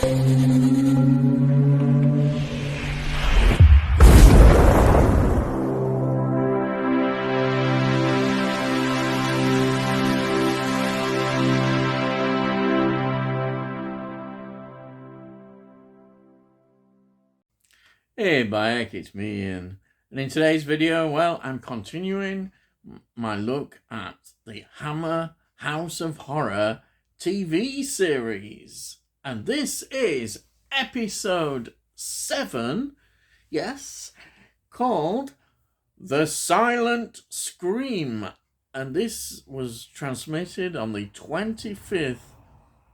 Hey Bayek, it's me Ian. And in today's video, well, I'm continuing my look at the Hammer House of Horror TV series. And this is episode 7, yes, called The Silent Scream. And this was transmitted on the 25th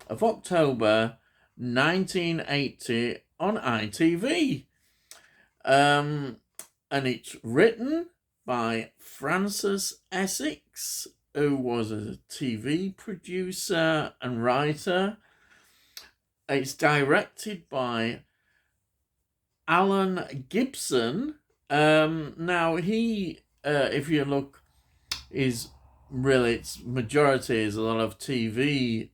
of October 1980 on ITV. And it's written by Francis Essex, who was a TV producer and writer. It's directed by Alan Gibson. Now he, if you look, is really, its majority is a lot of TV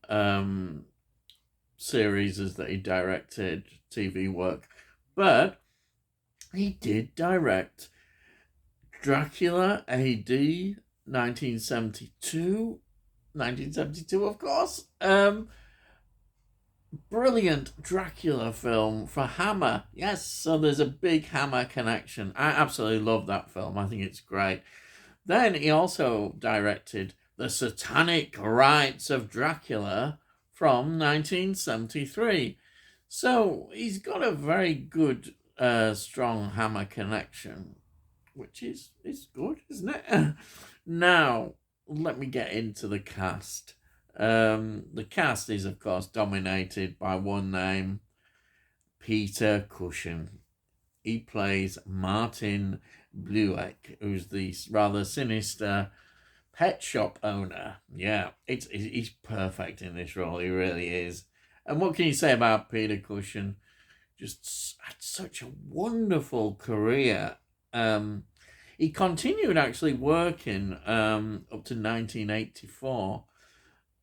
series that he directed, TV work, but he did direct Dracula AD 1972, of course. Brilliant Dracula film for Hammer. Yes, so there's a big Hammer connection. I absolutely love that film. I think it's great. Then he also directed The Satanic Rites of Dracula from 1973. So he's got a very good strong Hammer connection, which is good, isn't it? Now, let me get into the cast. The cast is, of course, dominated by one name, Peter Cushing. He plays Martin Blueck, who's the rather sinister pet shop owner. Yeah, he's perfect in this role. He really is. And what can you say about Peter Cushing? Just had such a wonderful career. He continued actually working up to 1984,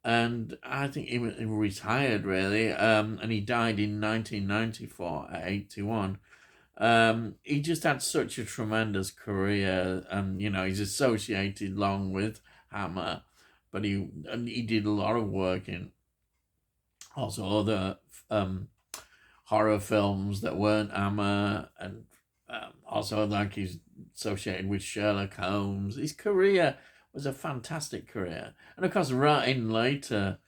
and I think he retired really, and he died in 1994 at 81. He just had such a tremendous career, and he's associated long with Hammer, but he did a lot of work in also other horror films that weren't Hammer, and also like he's associated with Sherlock Holmes. His career was a fantastic career, and of course, right in later,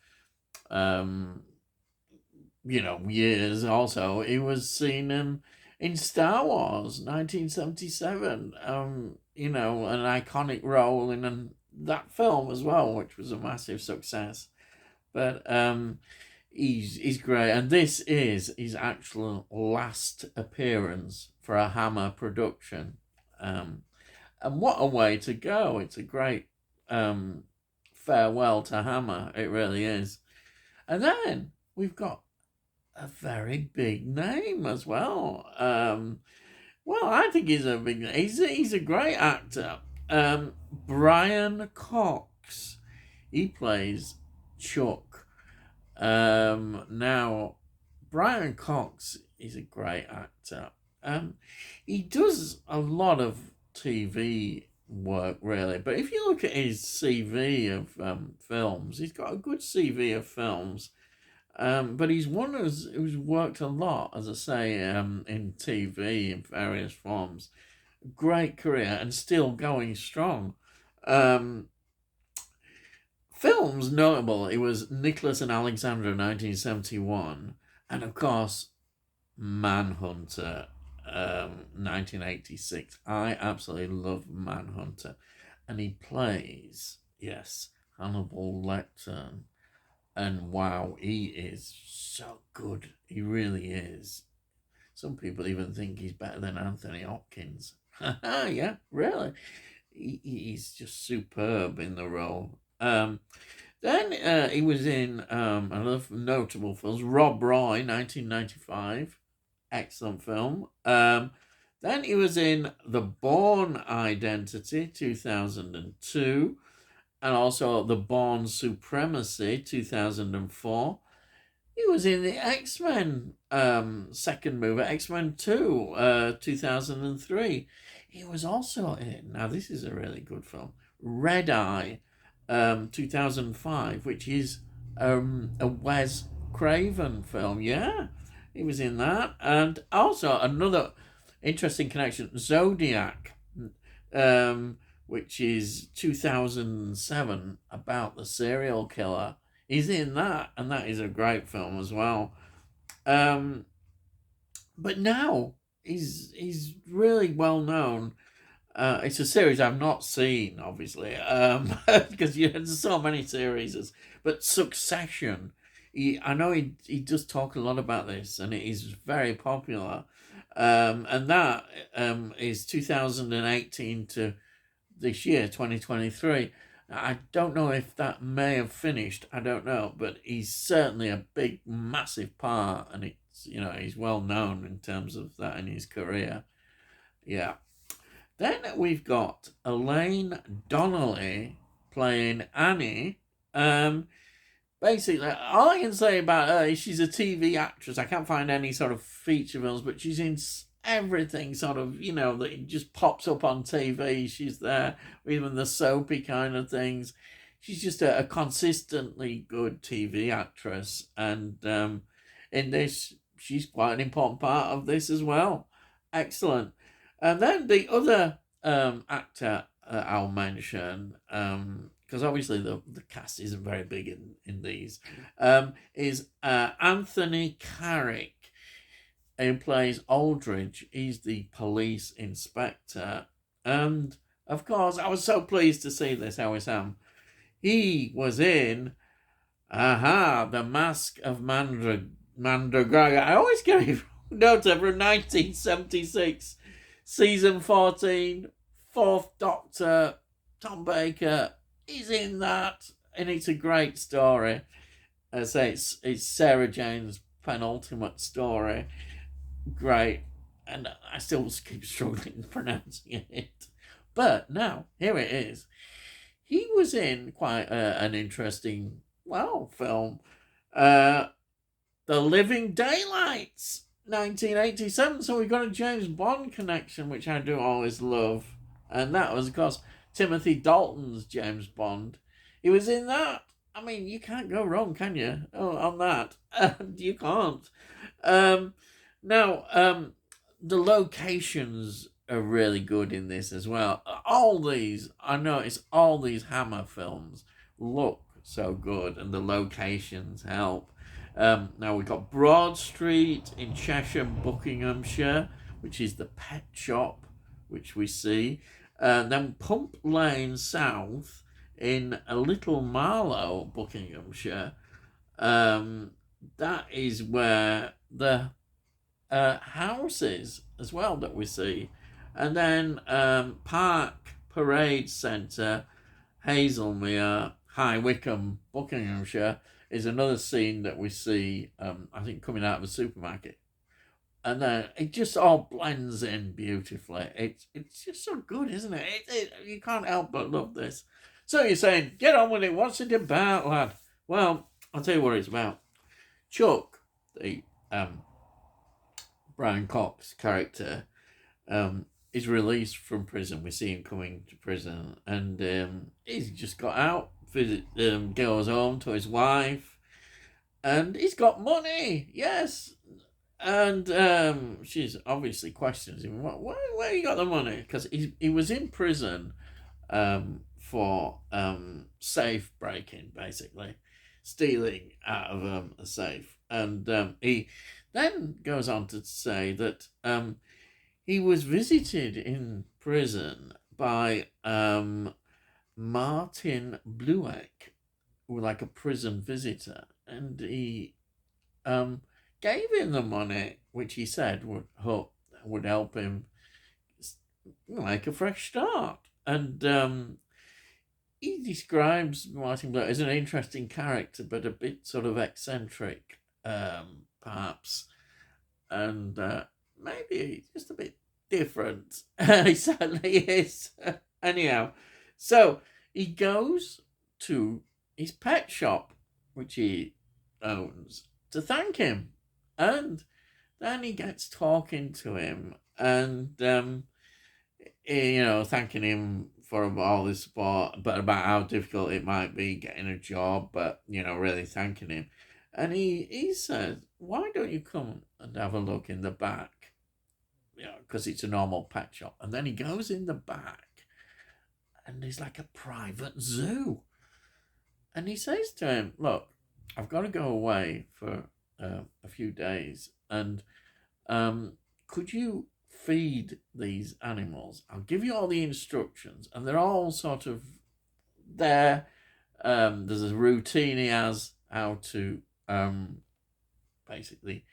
years also, he was seen in Star Wars 1977. An iconic role in that film as well, which was a massive success. But he's great, and this is his actual last appearance for a Hammer production. And what a way to go. It's a great farewell to Hammer. It really is. And then we've got a very big name as well. I think he's a big name. He's a great actor. Brian Cox. He plays Chuck. Now, Brian Cox is a great actor. He does a lot of TV work, really. But if you look at his CV of films, he's got a good CV of films. But he's one who's worked a lot, as I say, in TV in various forms. Great career and still going strong. Films notable, it was Nicholas and Alexandra 1971, and of course Manhunter 1986. I absolutely love Manhunter, and he plays, yes, Hannibal Lecter, and wow, he is so good. He really is. Some people even think he's better than Anthony Hopkins. Yeah, really. He's just superb in the role. Then he was in another notable films, Rob Roy, 1995. Excellent film. Then he was in The Bourne Identity, 2002. And also The Bourne Supremacy, 2004. He was in the X-Men second movie, X-Men 2, 2003. He was also in, now this is a really good film, Red Eye, 2005, which is a Wes Craven film. Yeah, he was in that. And also another interesting connection, Zodiac, um, which is 2007, about the serial killer. He's in that, and that is a great film as well. Um, but now he's really well known. It's a series I've not seen, obviously, because there's so many series. But Succession, I know he does talk a lot about this, and it is very popular. And that is 2018 to this year, 2023. I don't know if that may have finished. I don't know, but he's certainly a big, massive part, and he's well known in terms of that in his career. Yeah. Then we've got Elaine Donnelly playing Annie. Basically, all I can say about her is she's a TV actress. I can't find any sort of feature films, but she's in everything sort of, that just pops up on TV. She's there, even the soapy kind of things. She's just a consistently good TV actress. And in this, she's quite an important part of this as well. Excellent. And then the other actor I'll mention, because obviously the cast isn't very big in these, is Anthony Carrick, who plays Aldridge. He's the police inspector. And, of course, I was so pleased to see this, Sam. He was in, The Mask of Mandragora. I always get it wrong. From 1976. Season 14, Fourth Doctor, Tom Baker is in that, and it's a great story. I say it's Sarah Jane's penultimate story. Great, and I still keep struggling pronouncing it. But now, here it is. He was in quite an interesting, film. The Living Daylights. 1987, so we got a James Bond connection, which I do always love. And that was, of course, Timothy Dalton's James Bond. He was in that. I mean, you can't go wrong, can you? On that. You can't. Now, the locations are really good in this as well. I noticed all these Hammer films look so good, and the locations help. Now we've got Broad Street in Cheshire, Buckinghamshire, which is the pet shop, which we see. Then Pump Lane South in Little Marlow, Buckinghamshire. That is where the house is as well that we see. And then Park Parade Centre, Hazelmere, High Wycombe, Buckinghamshire, is another scene that we see, I think, coming out of a supermarket. And then it just all blends in beautifully. It's just so good, isn't it? You can't help but love this. So you're saying, get on with it. What's it about, lad? Well, I'll tell you what it's about. Chuck, the Brian Cox character, is released from prison. We see him coming to prison, and he's just got out. Goes home to his wife, and he's got money. Yes, and she's obviously questions him. Where you got the money? Because he was in prison for safe breaking, basically stealing out of a safe, and he then goes on to say that he was visited in prison by Martin Blueck, like a prison visitor, and he gave him the money, which he said would help him make a fresh start. And he describes Martin Blueck as an interesting character, but a bit sort of eccentric, perhaps, and maybe just a bit different. He certainly is. Anyhow. So he goes to his pet shop, which he owns, to thank him. And then he gets talking to him and, thanking him for all his support, but about how difficult it might be getting a job, but, really thanking him. And he says, why don't you come and have a look in the back? Because it's a normal pet shop. And then he goes in the back and there's like a private zoo. And he says to him, look, I've got to go away for a few days. And could you feed these animals? I'll give you all the instructions. And they're all sort of there. There's a routine he has how to basically,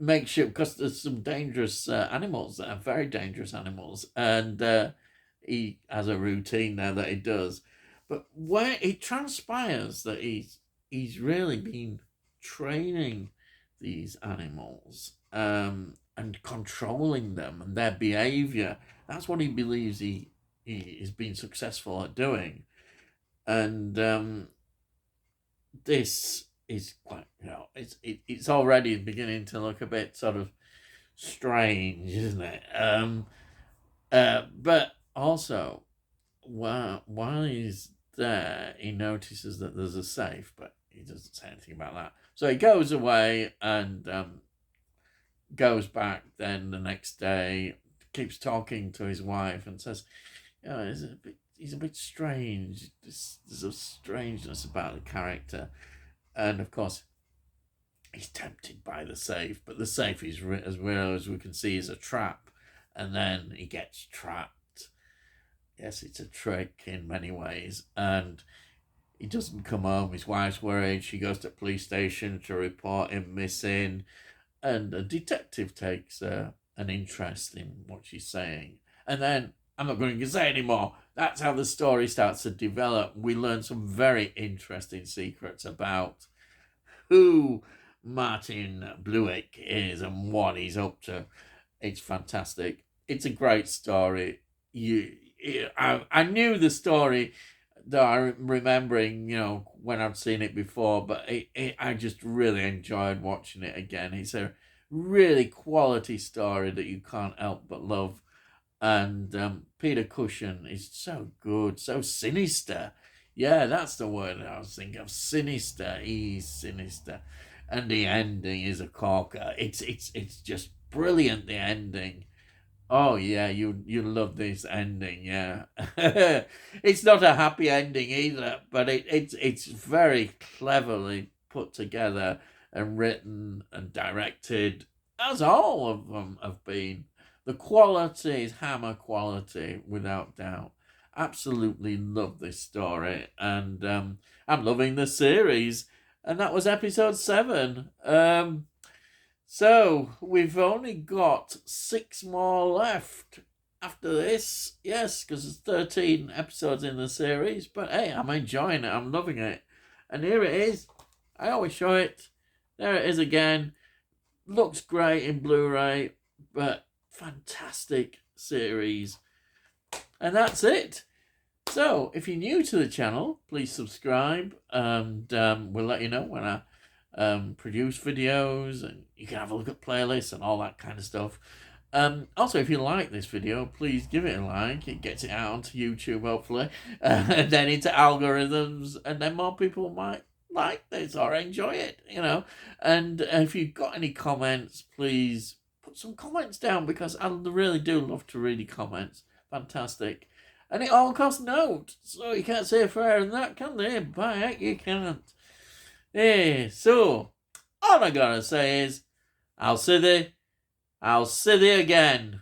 make sure, because there's some dangerous animals there, very dangerous animals. And he has a routine there that he does. But where it transpires that he's really been training these animals and controlling them and their behavior. That's what he believes he has been successful at doing. And this is quite, it's already beginning to look a bit sort of strange, isn't it? But also, while he's there, he notices that there's a safe, but he doesn't say anything about that. So he goes away and goes back then the next day, keeps talking to his wife and says, he's a bit strange. There's a strangeness about the character. And of course, he's tempted by the safe, but the safe is, as well as we can see, is a trap. And then he gets trapped. Yes, it's a trick in many ways. And he doesn't come home. His wife's worried. She goes to the police station to report him missing. And a detective takes an interest in what she's saying. And then, I'm not going to say anymore. That's how the story starts to develop. We learn some very interesting secrets about who Martin Bluick is and what he's up to. It's fantastic. It's a great story. I knew the story that I'm remembering, when I'd seen it before, but I just really enjoyed watching it again. It's a really quality story that you can't help but love. And Peter Cushing is so good, so sinister. Yeah, that's the word I was thinking of. Sinister. He's sinister. And the ending is a corker. It's just brilliant, the ending. Oh yeah, you love this ending, yeah. It's not a happy ending either, but it's very cleverly put together and written and directed, as all of them have been. The quality is Hammer quality, without doubt. Absolutely love this story, and I'm loving the series. And that was episode 7. So we've only got 6 more left after this. Yes, because there's 13 episodes in the series. But hey, I'm enjoying it. I'm loving it. And here it is. I always show it. There it is again. Looks great in Blu-ray, but fantastic series. And that's it. So if you're new to the channel, please subscribe, and we'll let you know when I produce videos, and you can have a look at playlists and all that kind of stuff. Also, if you like this video, please give it a like. It gets it out onto YouTube, hopefully, and then into algorithms, and then more people might like this or enjoy it, And if you've got any comments, please put some comments down, because I really do love to read your comments. Fantastic. And it all costs note, so you can't say fairer than that, can they? By heck, you can't. Yeah, so all I gotta say is, I'll see thee again.